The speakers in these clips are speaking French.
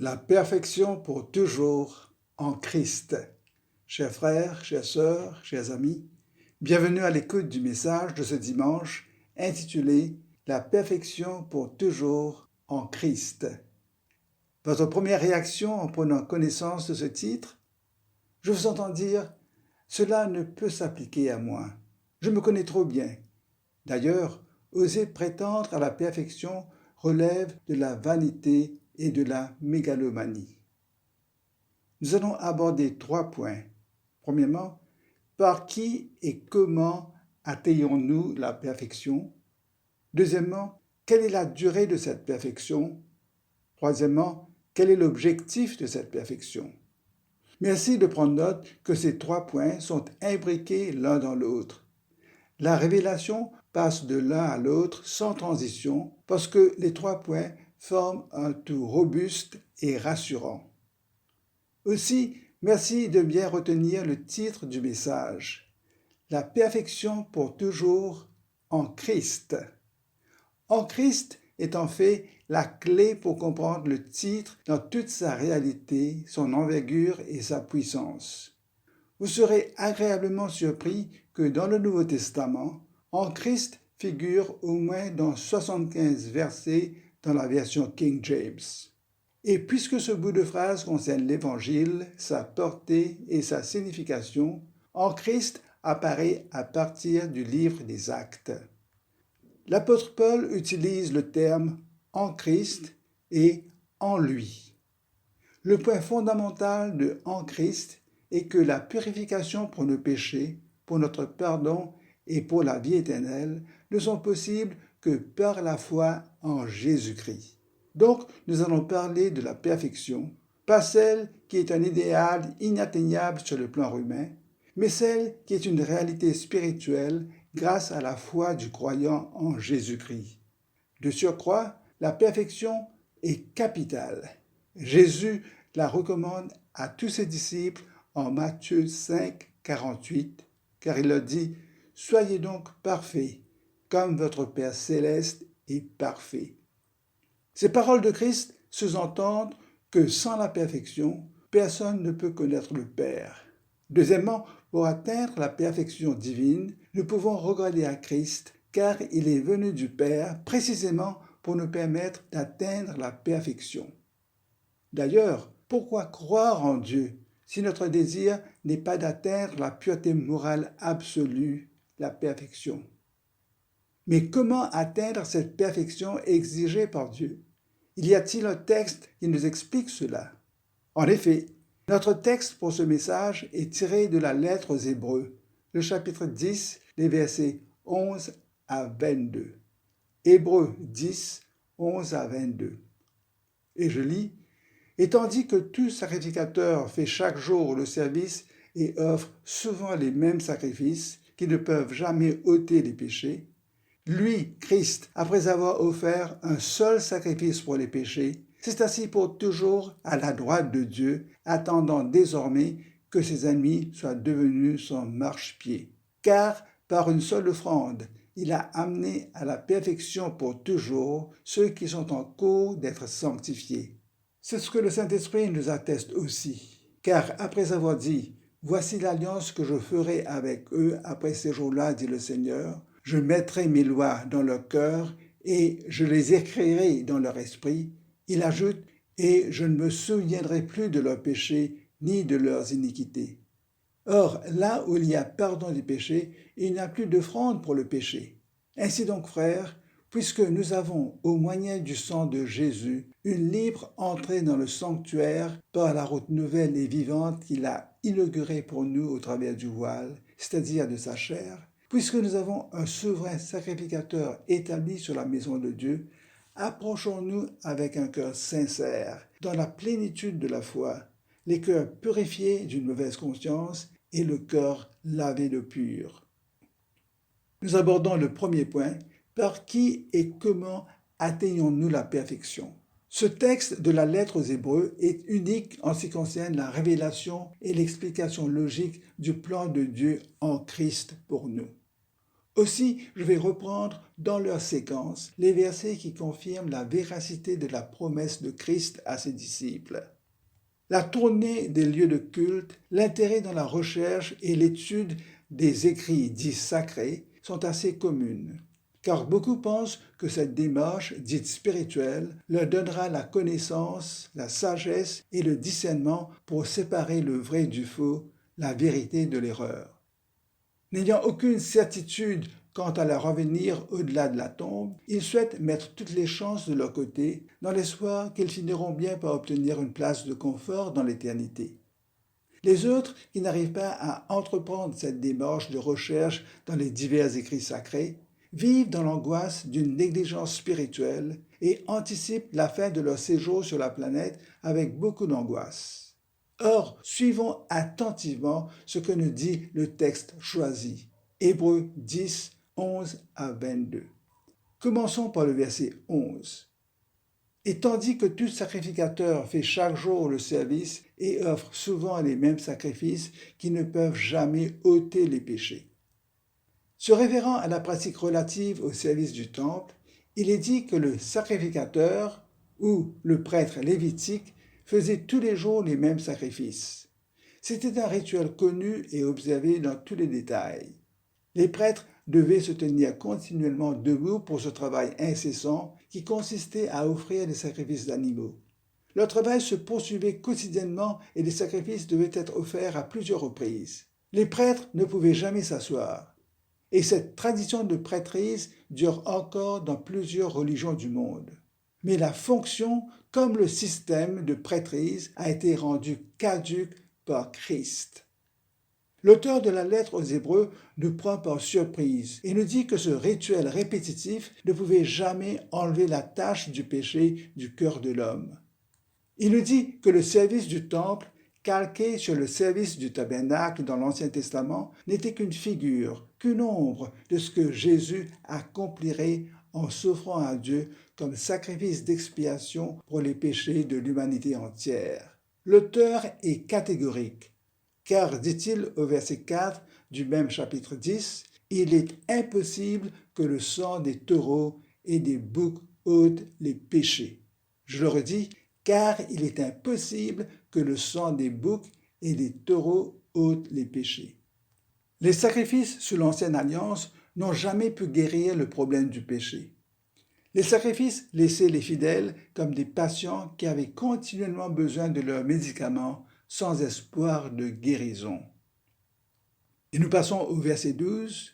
La perfection pour toujours en Christ. Chers frères, chères sœurs, chers amis, bienvenue à l'écoute du message de ce dimanche intitulé « La perfection pour toujours en Christ ». Votre première réaction en prenant connaissance de ce titre? Je vous entends dire « Cela ne peut s'appliquer à moi. Je me connais trop bien. » D'ailleurs, oser prétendre à la perfection relève de la vanité et de la mégalomanie. Nous allons aborder 3 points. Premièrement, par qui et comment atteignons-nous la perfection? Deuxièmement, quelle est la durée de cette perfection? Troisièmement, quel est l'objectif de cette perfection? Merci de prendre note que ces 3 points sont imbriqués l'un dans l'autre. La révélation passe de l'un à l'autre sans transition parce que les 3 points forment un tout robuste et rassurant. Aussi, merci de bien retenir le titre du message. La perfection pour toujours en Christ. En Christ est en fait la clé pour comprendre le titre dans toute sa réalité, son envergure et sa puissance. Vous serez agréablement surpris que dans le Nouveau Testament, en Christ figure au moins dans 75 versets dans la version King James. Et puisque ce bout de phrase concerne l'Évangile, sa portée et sa signification, en Christ apparaît à partir du livre des Actes. L'apôtre Paul utilise le terme « en Christ » et « en lui ». Le point fondamental de « en Christ » est que la purification pour nos péchés, pour notre pardon et pour la vie éternelle ne sont possibles que par la foi en Jésus-Christ. Donc, nous allons parler de la perfection, pas celle qui est un idéal inatteignable sur le plan humain, mais celle qui est une réalité spirituelle grâce à la foi du croyant en Jésus-Christ. De surcroît, la perfection est capitale. Jésus la recommande à tous ses disciples en Matthieu 5, 48, car il leur dit « Soyez donc parfaits, comme votre Père céleste est parfait. » Ces paroles de Christ sous-entendent que sans la perfection, personne ne peut connaître le Père. Deuxièmement, pour atteindre la perfection divine, nous pouvons regarder à Christ, car il est venu du Père précisément pour nous permettre d'atteindre la perfection. D'ailleurs, pourquoi croire en Dieu si notre désir n'est pas d'atteindre la pureté morale absolue, la perfection? Mais comment atteindre cette perfection exigée par Dieu? Y a-t-il un texte qui nous explique cela? En effet, notre texte pour ce message est tiré de la lettre aux Hébreux, le chapitre 10, les versets 11 à 22. Hébreux 10, 11 à 22. Et je lis « Et tandis que tout sacrificateur fait chaque jour le service et offre souvent les mêmes sacrifices qui ne peuvent jamais ôter les péchés, lui, Christ, après avoir offert un seul sacrifice pour les péchés, s'est assis pour toujours à la droite de Dieu, attendant désormais que ses ennemis soient devenus son marchepied. Car par une seule offrande, il a amené à la perfection pour toujours ceux qui sont en cours d'être sanctifiés. C'est ce que le Saint-Esprit nous atteste aussi. Car après avoir dit « Voici l'alliance que je ferai avec eux après ces jours-là, dit le Seigneur, je mettrai mes lois dans leur cœur et je les écrirai dans leur esprit. » Il ajoute « Et je ne me souviendrai plus de leurs péchés ni de leurs iniquités. » Or, là où il y a pardon du péché, il n'y a plus d'offrande pour le péché. Ainsi donc, frères, puisque nous avons, au moyen du sang de Jésus, une libre entrée dans le sanctuaire par la route nouvelle et vivante qu'il a inaugurée pour nous au travers du voile, c'est-à-dire de sa chair, puisque nous avons un souverain sacrificateur établi sur la maison de Dieu, approchons-nous avec un cœur sincère, dans la plénitude de la foi, les cœurs purifiés d'une mauvaise conscience et le cœur lavé de pur. Nous abordons le premier point, par qui et comment atteignons-nous la perfection? Ce texte de la lettre aux Hébreux est unique en ce qui concerne la révélation et l'explication logique du plan de Dieu en Christ pour nous. Aussi, je vais reprendre dans leur séquence les versets qui confirment la véracité de la promesse de Christ à ses disciples. La tournée des lieux de culte, l'intérêt dans la recherche et l'étude des écrits dits sacrés sont assez communes, car beaucoup pensent que cette démarche dite spirituelle leur donnera la connaissance, la sagesse et le discernement pour séparer le vrai du faux, la vérité de l'erreur. N'ayant aucune certitude quant à leur avenir au-delà de la tombe, ils souhaitent mettre toutes les chances de leur côté dans l'espoir qu'ils finiront bien par obtenir une place de confort dans l'éternité. Les autres, qui n'arrivent pas à entreprendre cette démarche de recherche dans les divers écrits sacrés, vivent dans l'angoisse d'une négligence spirituelle et anticipent la fin de leur séjour sur la planète avec beaucoup d'angoisse. Or, suivons attentivement ce que nous dit le texte choisi. Hébreux 10, 11 à 22. Commençons par le verset 11. Et tandis que tout sacrificateur fait chaque jour le service et offre souvent les mêmes sacrifices qui ne peuvent jamais ôter les péchés. Se référant à la pratique relative au service du temple, il est dit que le sacrificateur ou le prêtre lévitique faisait tous les jours les mêmes sacrifices. C'était un rituel connu et observé dans tous les détails. Les prêtres devaient se tenir continuellement debout pour ce travail incessant qui consistait à offrir des sacrifices d'animaux. Leur travail se poursuivait quotidiennement et les sacrifices devaient être offerts à plusieurs reprises. Les prêtres ne pouvaient jamais s'asseoir. Et cette tradition de prêtrise dure encore dans plusieurs religions du monde. Mais la fonction, comme le système de prêtrise, a été rendue caduque par Christ. L'auteur de la lettre aux Hébreux nous prend par surprise et nous dit que ce rituel répétitif ne pouvait jamais enlever la tâche du péché du cœur de l'homme. Il nous dit que le service du temple, calqué sur le service du tabernacle dans l'Ancien Testament, n'était qu'une figure, qu'une ombre de ce que Jésus accomplirait en s'offrant à Dieu comme sacrifice d'expiation pour les péchés de l'humanité entière. L'auteur est catégorique. Car, dit-il au verset 4 du même chapitre 10, il est impossible que le sang des taureaux et des boucs ôte les péchés. Je le redis, car il est impossible que le sang des boucs et des taureaux ôte les péchés. Les sacrifices sous l'Ancienne Alliance n'ont jamais pu guérir le problème du péché. Les sacrifices laissaient les fidèles comme des patients qui avaient continuellement besoin de leurs médicaments sans espoir de guérison. Et nous passons au verset 12.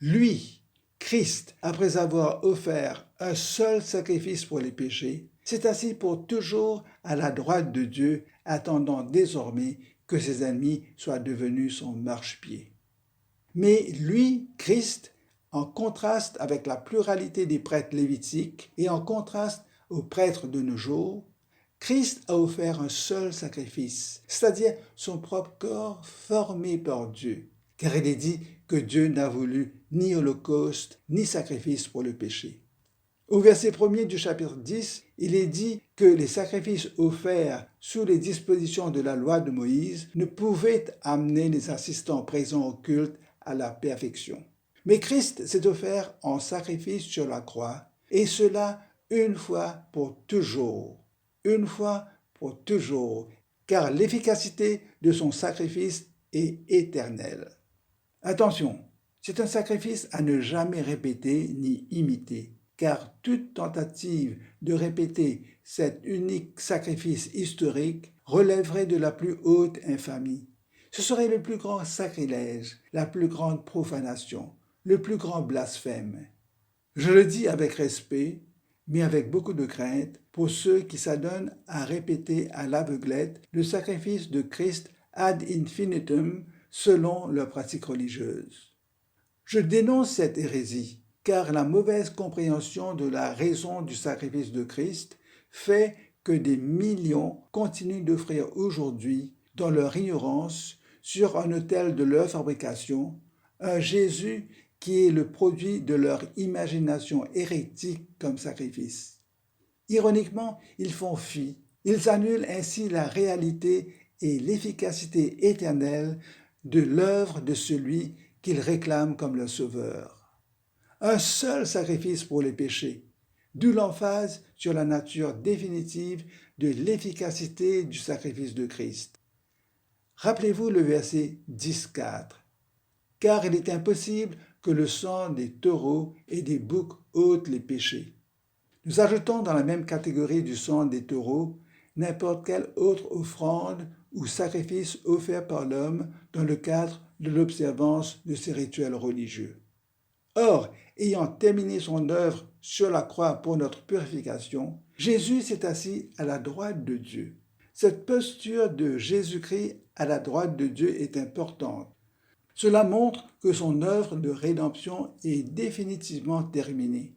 Lui, Christ, après avoir offert un seul sacrifice pour les péchés, s'est assis pour toujours à la droite de Dieu, attendant désormais que ses ennemis soient devenus son marchepied. Mais lui, Christ, en contraste avec la pluralité des prêtres lévitiques et en contraste aux prêtres de nos jours, Christ a offert un seul sacrifice, c'est-à-dire son propre corps formé par Dieu, car il est dit que Dieu n'a voulu ni holocauste ni sacrifice pour le péché. Au verset 1er du chapitre 10, il est dit que les sacrifices offerts sous les dispositions de la loi de Moïse ne pouvaient amener les assistants présents au culte à la perfection. Mais Christ s'est offert en sacrifice sur la croix, et cela une fois pour toujours. Une fois pour toujours, car l'efficacité de son sacrifice est éternelle. Attention, c'est un sacrifice à ne jamais répéter ni imiter, car toute tentative de répéter cet unique sacrifice historique relèverait de la plus haute infamie. Ce serait le plus grand sacrilège, la plus grande profanation, le plus grand blasphème. Je le dis avec respect, mais avec beaucoup de crainte pour ceux qui s'adonnent à répéter à l'aveuglette le sacrifice de Christ ad infinitum selon leur pratique religieuse. Je dénonce cette hérésie, car la mauvaise compréhension de la raison du sacrifice de Christ fait que des millions continuent d'offrir aujourd'hui, dans leur ignorance, sur un autel de leur fabrication, un Jésus qui est le produit de leur imagination hérétique comme sacrifice. Ironiquement, ils font fi, ils annulent ainsi la réalité et l'efficacité éternelle de l'œuvre de celui qu'ils réclament comme leur sauveur. Un seul sacrifice pour les péchés, d'où l'emphase sur la nature définitive de l'efficacité du sacrifice de Christ. Rappelez-vous le verset 10.4. Car il est impossible que le sang des taureaux et des boucs ôte les péchés. Nous ajoutons dans la même catégorie du sang des taureaux n'importe quelle autre offrande ou sacrifice offert par l'homme dans le cadre de l'observance de ses rituels religieux. Or, ayant terminé son œuvre sur la croix pour notre purification, Jésus s'est assis à la droite de Dieu. Cette posture de Jésus-Christ à la droite de Dieu est importante. Cela montre que son œuvre de rédemption est définitivement terminée.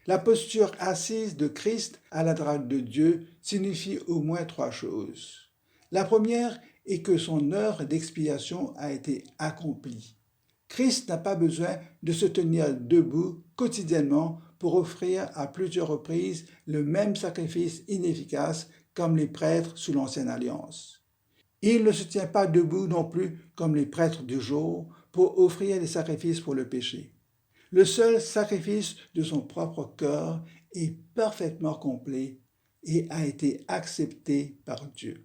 La posture assise de Christ à la droite de Dieu signifie au moins 3 choses. La première est que son œuvre d'expiation a été accomplie. Christ n'a pas besoin de se tenir debout quotidiennement pour offrir à plusieurs reprises le même sacrifice inefficace comme les prêtres sous l'Ancienne Alliance. Il ne se tient pas debout non plus comme les prêtres du jour pour offrir des sacrifices pour le péché. Le seul sacrifice de son propre corps est parfaitement complet et a été accepté par Dieu.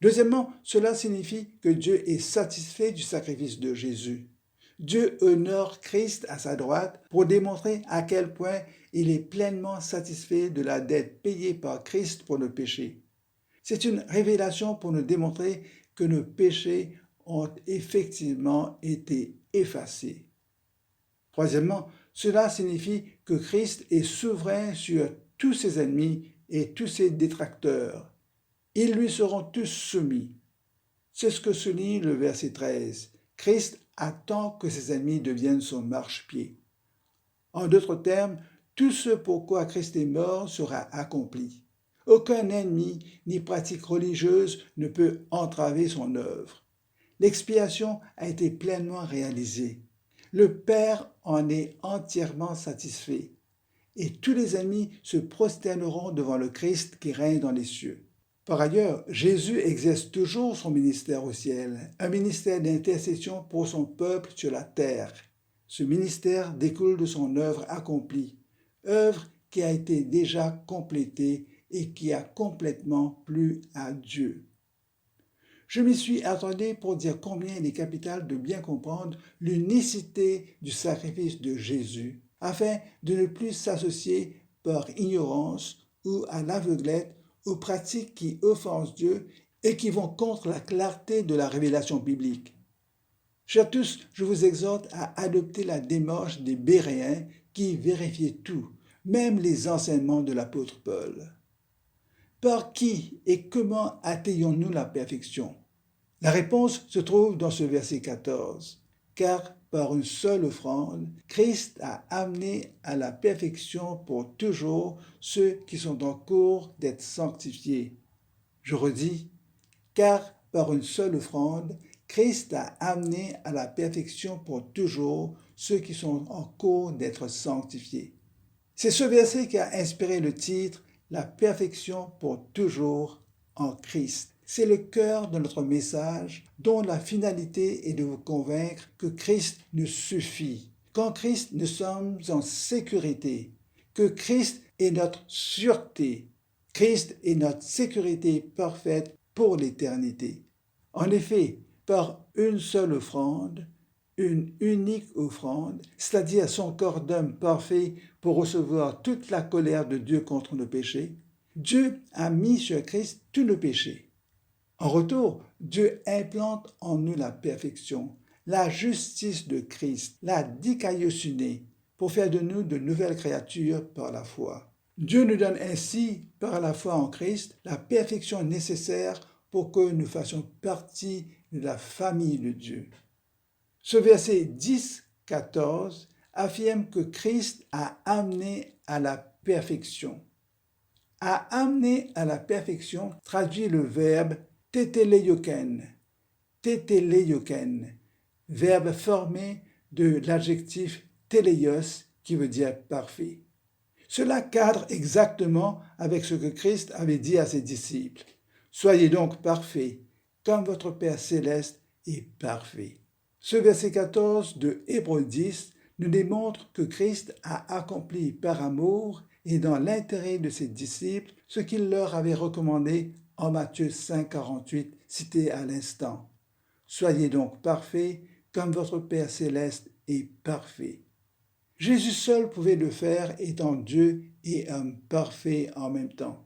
Deuxièmement, cela signifie que Dieu est satisfait du sacrifice de Jésus. Dieu honore Christ à sa droite pour démontrer à quel point il est pleinement satisfait de la dette payée par Christ pour le péché. C'est une révélation pour nous démontrer que nos péchés ont effectivement été effacés. Troisièmement, cela signifie que Christ est souverain sur tous ses ennemis et tous ses détracteurs. Ils lui seront tous soumis. C'est ce que souligne le verset 13. Christ attend que ses ennemis deviennent son marchepied. En d'autres termes, tout ce pourquoi Christ est mort sera accompli. Aucun ennemi ni pratique religieuse ne peut entraver son œuvre. L'expiation a été pleinement réalisée. Le Père en est entièrement satisfait, et tous les ennemis se prosterneront devant le Christ qui règne dans les cieux. Par ailleurs, Jésus exerce toujours son ministère au ciel, un ministère d'intercession pour son peuple sur la terre. Ce ministère découle de son œuvre accomplie, œuvre qui a été déjà complétée et qui a complètement plu à Dieu. Je m'y suis attendu pour dire combien il est capital de bien comprendre l'unicité du sacrifice de Jésus, afin de ne plus s'associer par ignorance ou à l'aveuglette aux pratiques qui offensent Dieu et qui vont contre la clarté de la révélation biblique. Chers tous, je vous exhorte à adopter la démarche des Béréens qui vérifiaient tout, même les enseignements de l'apôtre Paul. Par qui et comment atteignons-nous la perfection? La réponse se trouve dans ce verset 14. Car par une seule offrande, Christ a amené à la perfection pour toujours ceux qui sont en cours d'être sanctifiés. Je redis, car par une seule offrande, Christ a amené à la perfection pour toujours ceux qui sont en cours d'être sanctifiés. C'est ce verset qui a inspiré le titre « La perfection pour toujours en Christ ». C'est le cœur de notre message dont la finalité est de vous convaincre que Christ nous suffit. Qu'en Christ, nous sommes en sécurité. Que Christ est notre sûreté. Christ est notre sécurité parfaite pour l'éternité. En effet, par une seule offrande, une unique offrande, c'est-à-dire son corps d'homme parfait pour recevoir toute la colère de Dieu contre nos péchés, Dieu a mis sur Christ tous nos péchés. En retour, Dieu implante en nous la perfection, la justice de Christ, la dikaiosune, pour faire de nous de nouvelles créatures par la foi. Dieu nous donne ainsi, par la foi en Christ, la perfection nécessaire pour que nous fassions partie de la famille de Dieu. Ce verset 10-14 affirme que Christ a amené à la perfection. A amené à la perfection traduit le verbe tétéléioken, verbe formé de l'adjectif téléios qui veut dire parfait. Cela cadre exactement avec ce que Christ avait dit à ses disciples. Soyez donc parfaits, comme votre Père céleste est parfait. Ce verset 14 de Hébreux 10 nous démontre que Christ a accompli par amour et dans l'intérêt de ses disciples ce qu'il leur avait recommandé en Matthieu 5, 48, cité à l'instant. Soyez donc parfaits comme votre Père céleste est parfait. Jésus seul pouvait le faire étant Dieu et homme parfait en même temps.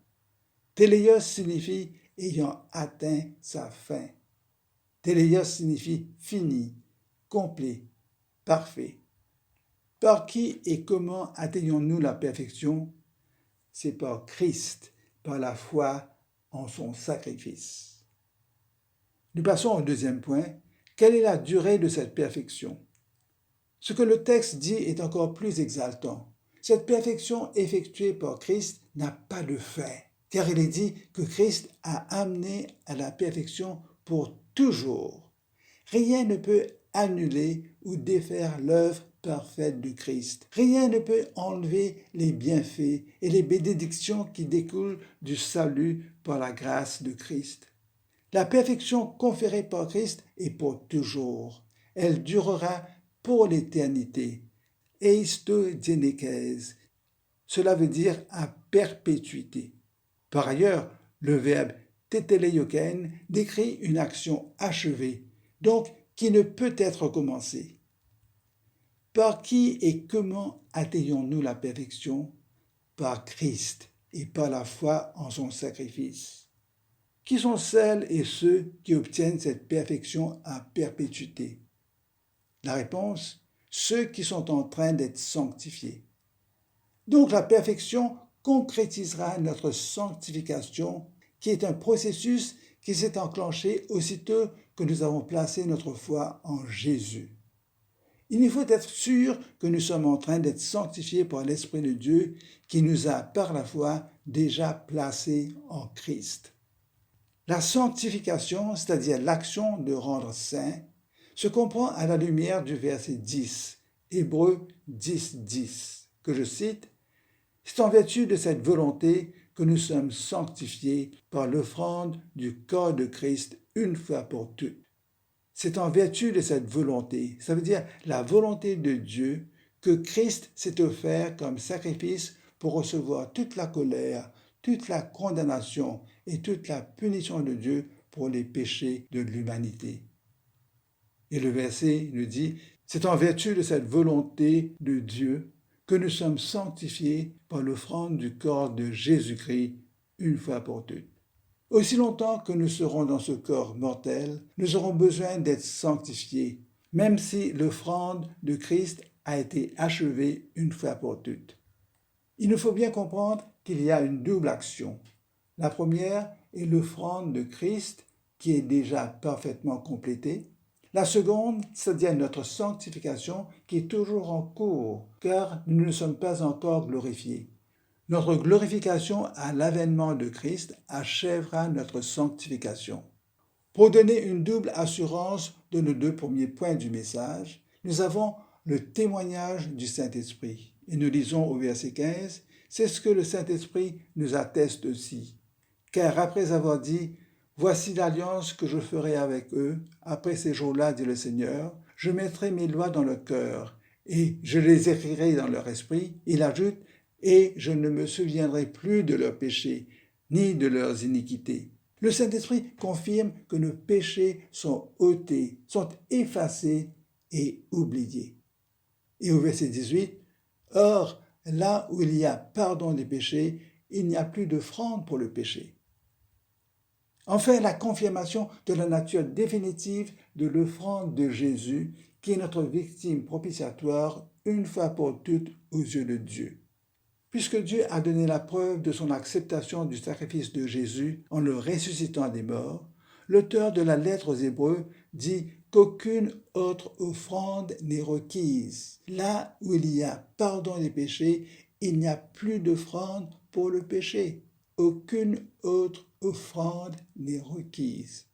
Téléios signifie ayant atteint sa fin. Téléios signifie fini, complet, parfait. Par qui et comment atteignons-nous la perfection? C'est par Christ, par la foi en son sacrifice. Nous passons au deuxième point. Quelle est la durée de cette perfection? Ce que le texte dit est encore plus exaltant. Cette perfection effectuée par Christ n'a pas de fin, car il est dit que Christ a amené à la perfection pour toujours. Rien ne peut annuler ou défaire l'œuvre parfaite de Christ. Rien ne peut enlever les bienfaits et les bénédictions qui découlent du salut par la grâce de Christ. La perfection conférée par Christ est pour toujours. Elle durera pour l'éternité. Eisto dienekes. Cela veut dire à perpétuité. Par ailleurs, le verbe teteleioken décrit une action achevée, donc qui ne peut être recommencée. Par qui et comment atteignons-nous la perfection? Par Christ et par la foi en son sacrifice. Qui sont celles et ceux qui obtiennent cette perfection à perpétuité? La réponse, ceux qui sont en train d'être sanctifiés. Donc la perfection concrétisera notre sanctification, qui est un processus qui s'est enclenché aussitôt que nous avons placé notre foi en Jésus. Il nous faut être sûr que nous sommes en train d'être sanctifiés par l'Esprit de Dieu qui nous a par la foi déjà placés en Christ. La sanctification, c'est-à-dire l'action de rendre saint, se comprend à la lumière du verset 10, Hébreux 10, 10, que je cite, « C'est en vertu de cette volonté que nous sommes sanctifiés par l'offrande du corps de Christ une fois pour toutes. » C'est en vertu de cette volonté, ça veut dire la volonté de Dieu, que Christ s'est offert comme sacrifice pour recevoir toute la colère, toute la condamnation et toute la punition de Dieu pour les péchés de l'humanité. Et le verset nous dit, c'est en vertu de cette volonté de Dieu que nous sommes sanctifiés par l'offrande du corps de Jésus-Christ une fois pour toutes. Aussi longtemps que nous serons dans ce corps mortel, nous aurons besoin d'être sanctifiés, même si l'offrande de Christ a été achevée une fois pour toutes. Il nous faut bien comprendre qu'il y a une double action. La première est l'offrande de Christ qui est déjà parfaitement complétée. La seconde, c'est-à-dire notre sanctification qui est toujours en cours, car nous ne sommes pas encore glorifiés. Notre glorification à l'avènement de Christ achèvera notre sanctification. Pour donner une double assurance de nos deux premiers points du message, nous avons le témoignage du Saint-Esprit. Et nous lisons au verset 15, « C'est ce que le Saint-Esprit nous atteste aussi. Car après avoir dit, « Voici l'alliance que je ferai avec eux, après ces jours-là, dit le Seigneur, je mettrai mes lois dans leur cœur, et je les écrirai dans leur esprit. » Il ajoute, « Et je ne me souviendrai plus de leurs péchés, ni de leurs iniquités. » Le Saint-Esprit confirme que nos péchés sont ôtés, sont effacés et oubliés. Et au verset 18, « Or, là où il y a pardon des péchés, il n'y a plus d'offrande pour le péché. » Enfin, la confirmation de la nature définitive de l'offrande de Jésus, qui est notre victime propitiatoire une fois pour toutes aux yeux de Dieu. Puisque Dieu a donné la preuve de son acceptation du sacrifice de Jésus en le ressuscitant des morts, l'auteur de la lettre aux Hébreux dit qu'aucune autre offrande n'est requise. Là où il y a pardon des péchés, il n'y a plus d'offrande pour le péché. Aucune autre offrande n'est requise.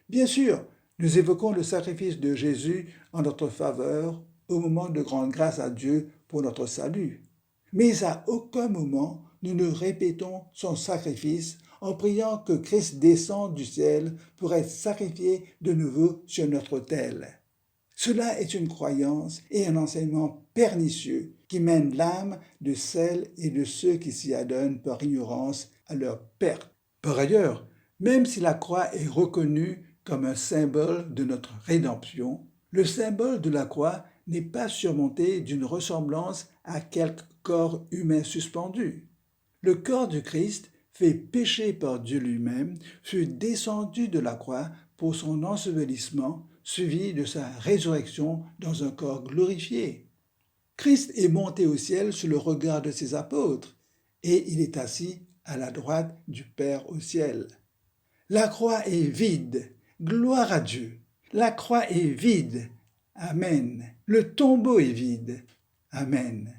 Bien sûr, nous évoquons le sacrifice de Jésus en notre faveur au moment de grande grâce à Dieu pour notre salut. Mais à aucun moment nous ne répétons son sacrifice en priant que Christ descende du ciel pour être sacrifié de nouveau sur notre autel. Cela est une croyance et un enseignement pernicieux qui mène l'âme de celles et de ceux qui s'y adonnent par ignorance à leur perte. Par ailleurs, même si la croix est reconnue comme un symbole de notre rédemption, le symbole de la croix n'est pas surmonté d'une ressemblance à quelque corps humain suspendu. Le corps du Christ, fait pécher par Dieu lui-même, fut descendu de la croix pour son ensevelissement, suivi de sa résurrection dans un corps glorifié. Christ est monté au ciel sous le regard de ses apôtres, et il est assis à la droite du Père au ciel. La croix est vide. Gloire à Dieu. La croix est vide. Amen. Le tombeau est vide. Amen.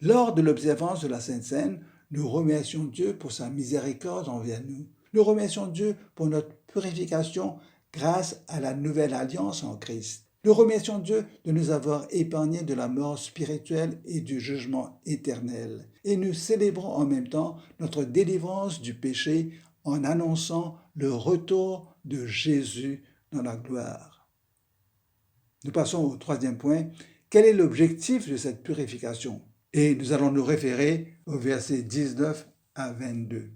Lors de l'observance de la Sainte Seine, nous remercions Dieu pour sa miséricorde envers nous. Nous remercions Dieu pour notre purification grâce à la nouvelle alliance en Christ. Nous remercions Dieu de nous avoir épargnés de la mort spirituelle et du jugement éternel. Et nous célébrons en même temps notre délivrance du péché en annonçant le retour de Jésus dans la gloire. Nous passons au troisième point. Quel est l'objectif de cette purification? Et nous allons nous référer au verset 19 à 22.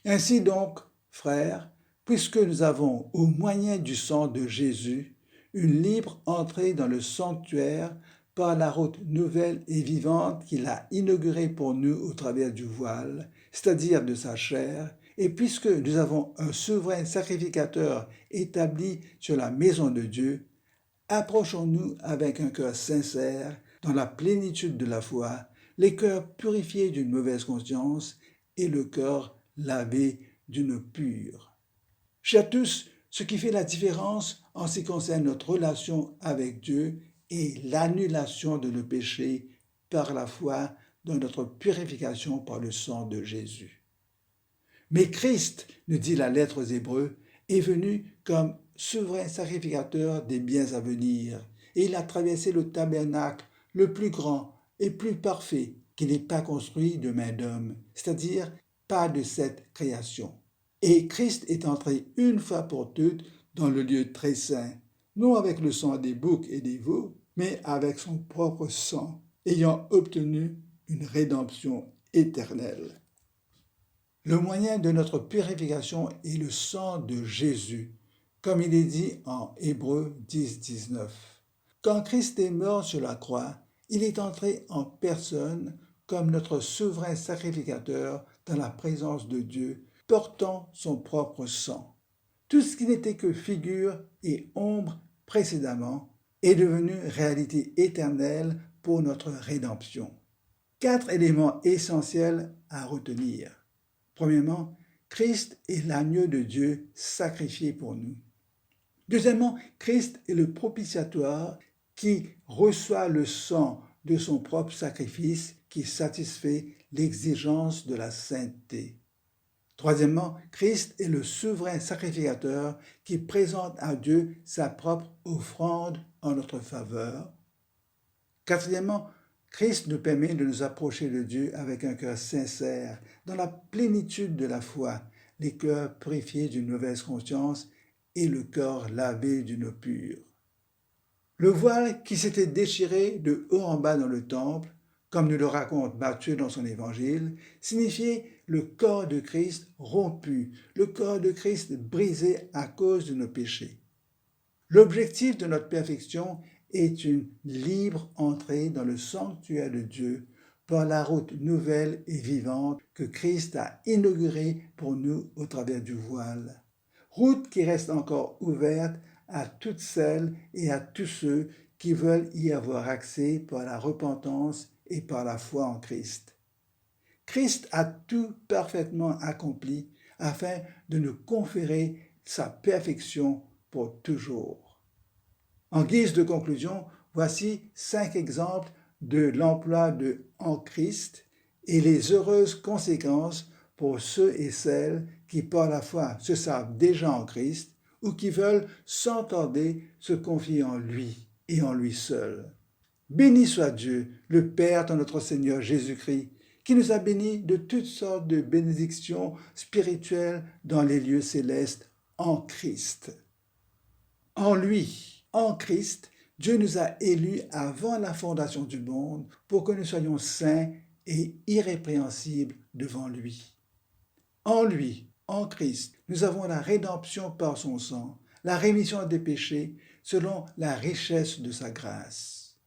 Ainsi donc, frères, puisque nous avons, au moyen du sang de Jésus, une libre entrée dans le sanctuaire par la route nouvelle et vivante qu'il a inaugurée pour nous au travers du voile, c'est-à-dire de sa chair, et puisque nous avons un souverain sacrificateur établi sur la maison de Dieu, approchons-nous avec un cœur sincère, dans la plénitude de la foi, les cœurs purifiés d'une mauvaise conscience et le cœur lavé d'une pure. Chers tous, ce qui fait la différence en ce qui concerne notre relation avec Dieu est l'annulation de nos péchés par la foi dans notre purification par le sang de Jésus. Mais Christ, nous dit la lettre aux Hébreux, est venu comme souverain sacrificateur des biens à venir, et il a traversé le tabernacle le plus grand et plus parfait qui n'est pas construit de main d'homme, c'est-à-dire pas de cette création. Et Christ est entré une fois pour toutes dans le lieu très saint, non avec le sang des boucs et des veaux, mais avec son propre sang, ayant obtenu une rédemption éternelle. Le moyen de notre purification est le sang de Jésus, comme il est dit en Hébreux 10, 19. Quand Christ est mort sur la croix, il est entré en personne comme notre souverain sacrificateur dans la présence de Dieu, portant son propre sang. Tout ce qui n'était que figure et ombre précédemment est devenu réalité éternelle pour notre rédemption. 4 éléments essentiels à retenir. Premièrement, Christ est l'agneau de Dieu sacrifié pour nous. Deuxièmement, Christ est le propitiatoire qui reçoit le sang de son propre sacrifice qui satisfait l'exigence de la sainteté. Troisièmement, Christ est le souverain sacrificateur qui présente à Dieu sa propre offrande en notre faveur. Quatrièmement, Christ nous permet de nous approcher de Dieu avec un cœur sincère, dans la plénitude de la foi, les cœurs purifiés d'une mauvaise conscience et le corps lavé d'une eau pure. Le voile qui s'était déchiré de haut en bas dans le temple, comme nous le raconte Matthieu dans son évangile, signifiait le corps de Christ rompu, le corps de Christ brisé à cause de nos péchés. L'objectif de notre perfection est une libre entrée dans le sanctuaire de Dieu par la route nouvelle et vivante que Christ a inaugurée pour nous au travers du voile. Route qui reste encore ouverte à toutes celles et à tous ceux qui veulent y avoir accès par la repentance et par la foi en Christ. Christ a tout parfaitement accompli afin de nous conférer sa perfection pour toujours. En guise de conclusion, voici 5 exemples de l'emploi de « en Christ » et les heureuses conséquences pour ceux et celles qui par la foi se savent déjà en Christ ou qui veulent sans tarder se confier en lui et en lui seul. Béni soit Dieu, le Père de notre Seigneur Jésus-Christ, qui nous a bénis de toutes sortes de bénédictions spirituelles dans les lieux célestes en Christ. En lui, En Christ, Dieu nous a élus avant la fondation du monde pour que nous soyons saints et irrépréhensibles devant lui. En lui, en Christ, nous avons la rédemption par son sang, la rémission des péchés selon la richesse de sa grâce.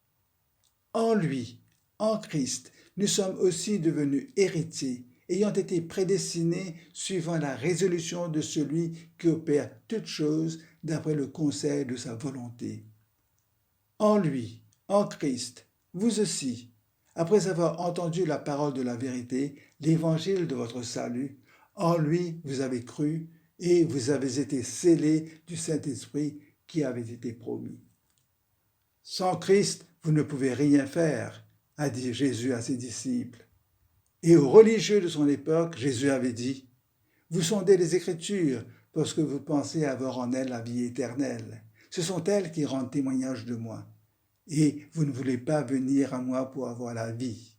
En lui, en Christ, nous sommes aussi devenus héritiers, ayant été prédestinés suivant la résolution de celui qui opère toutes choses d'après le conseil de sa volonté. En lui, en Christ, vous aussi, après avoir entendu la parole de la vérité, l'évangile de votre salut, en lui vous avez cru et vous avez été scellés du Saint-Esprit qui avait été promis. Sans Christ, vous ne pouvez rien faire, a dit Jésus à ses disciples. Et aux religieux de son époque, Jésus avait dit, « Vous sondez les Écritures parce que vous pensez avoir en elles la vie éternelle. Ce sont elles qui rendent témoignage de moi. Et vous ne voulez pas venir à moi pour avoir la vie. »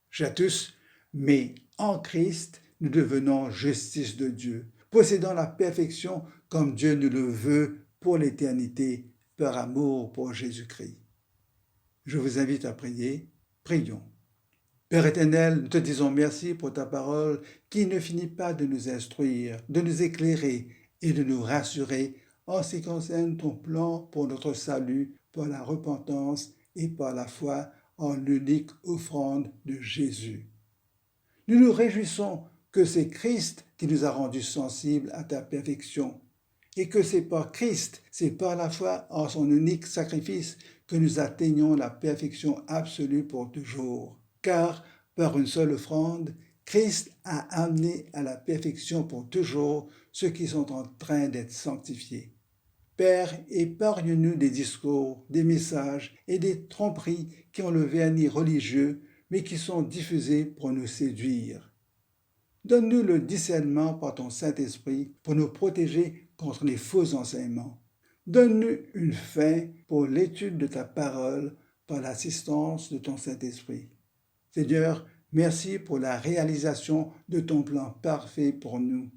Chers tous, mais en Christ, nous devenons justice de Dieu, possédant la perfection comme Dieu nous le veut pour l'éternité, par amour pour Jésus-Christ. Je vous invite à prier. Prions. Père éternel, nous te disons merci pour ta parole qui ne finit pas de nous instruire, de nous éclairer et de nous rassurer en ce qui concerne ton plan pour notre salut, par la repentance et par la foi en l'unique offrande de Jésus. Nous nous réjouissons que c'est Christ qui nous a rendus sensibles à ta perfection et que c'est par Christ, c'est par la foi en son unique sacrifice que nous atteignons la perfection absolue pour toujours. Car par une seule offrande, Christ a amené à la perfection pour toujours ceux qui sont en train d'être sanctifiés. Père, épargne-nous des discours, des messages et des tromperies qui ont le vernis religieux, mais qui sont diffusés pour nous séduire. Donne-nous le discernement par ton Saint-Esprit pour nous protéger contre les faux enseignements. Donne-nous une fin pour l'étude de ta parole par l'assistance de ton Saint-Esprit. Seigneur, merci pour la réalisation de ton plan parfait pour nous.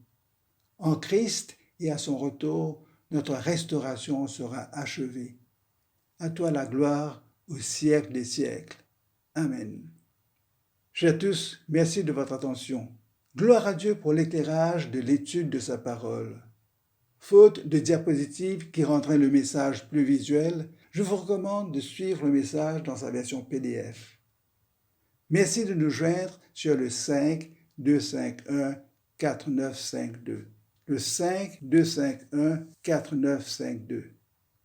En Christ et à son retour, notre restauration sera achevée. À toi la gloire au siècle des siècles. Amen. Chers tous, merci de votre attention. Gloire à Dieu pour l'éclairage de l'étude de sa parole. Faute de diapositives qui rendraient le message plus visuel, je vous recommande de suivre le message dans sa version PDF. Merci de nous joindre sur le 5-251-4952. Le 5-251-4952.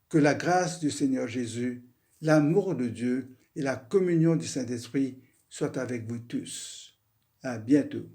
Que la grâce du Seigneur Jésus, l'amour de Dieu et la communion du Saint-Esprit soient avec vous tous. À bientôt.